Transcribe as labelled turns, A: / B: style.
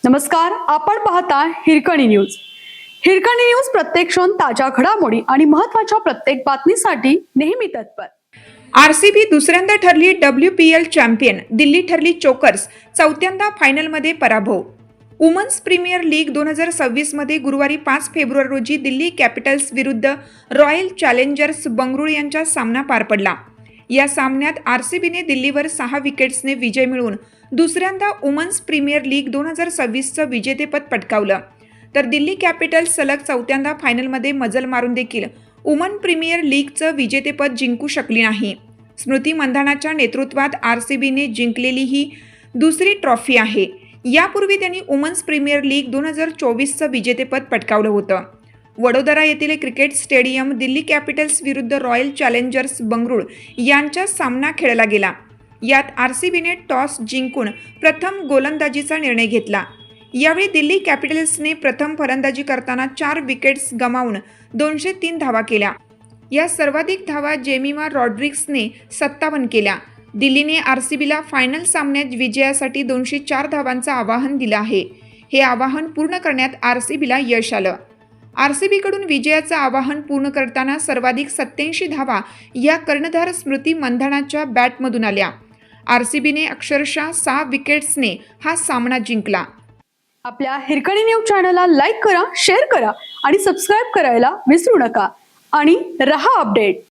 A: नमस्कार, आपण पाहता हिरकणी न्यूज. हिरकणी न्यूज प्रत्येक क्षण ताज्या घडामोडी आणि महत्त्वाच्या प्रत्येक बातमीसाठी नेहमी तत्पर.
B: आरसीबी दुसऱ्यांदा ठरली WPL चॅम्पियन, दिल्ली ठरली चोकर्स, चौथ्यांदा फायनलमध्ये पराभव. वुमन्स प्रीमियर लीग 2026 मध्ये गुरुवारी 5 फेब्रुवारी रोजी दिल्ली कॅपिटल्स विरुद्ध रॉयल चॅलेंजर्स बंगळुरू यांचा सामना पार पडला. या सामन्यात आरसीबीने दिल्लीवर 6 विकेट्सने विजय मिळवून दुसऱ्यांदा वुमन्स प्रीमियर लीग 2026चं विजेतेपद पटकावलं. तर दिल्ली कॅपिटल्स सलग चौथ्यांदा फायनलमध्ये मजल मारून देखील वुमन प्रीमियर लीगचं विजेतेपद जिंकू शकली नाही. स्मृती मंधानाच्या नेतृत्वात आरसीबीने जिंकलेली ही दुसरी ट्रॉफी आहे. यापूर्वी त्यांनी वुमन्स प्रीमियर लीग 2024चं विजेतेपद पटकावलं होतं. वडोदरा येथील क्रिकेट स्टेडियम दिल्ली कॅपिटल्स विरुद्ध रॉयल चॅलेंजर्स बंगळुरू यांचा सामना खेळला गेला. यात आरसीबीने टॉस जिंकून प्रथम गोलंदाजीचा निर्णय घेतला. यावेळी दिल्ली कॅपिटल्सने प्रथम फलंदाजी करताना 4 विकेट्स गमावून 203 धावा केल्या. या सर्वाधिक धावा जेमिमा रॉड्रिग्सने 57 केल्या. दिल्लीने आरसीबीला फायनल सामन्यात विजयासाठी 204 धावांचं आवाहन दिलं आहे. हे आवाहन पूर्ण करण्यात आरसीबीला यश आलं. आरसीबीकडून विजयाचं आवाहन पूर्ण करताना सर्वाधिक 87 धावा या कर्णधार स्मृती मंधानाच्या बॅटमधून आल्या. आरसीबीने अक्षरशः 6 विकेट्सने हा सामना जिंकला.
A: आपल्या हिरकणी न्यूज चॅनलला लाईक करा, शेअर करा आणि सबस्क्राईब करायला विसरू नका. आणि रहा अपडेट.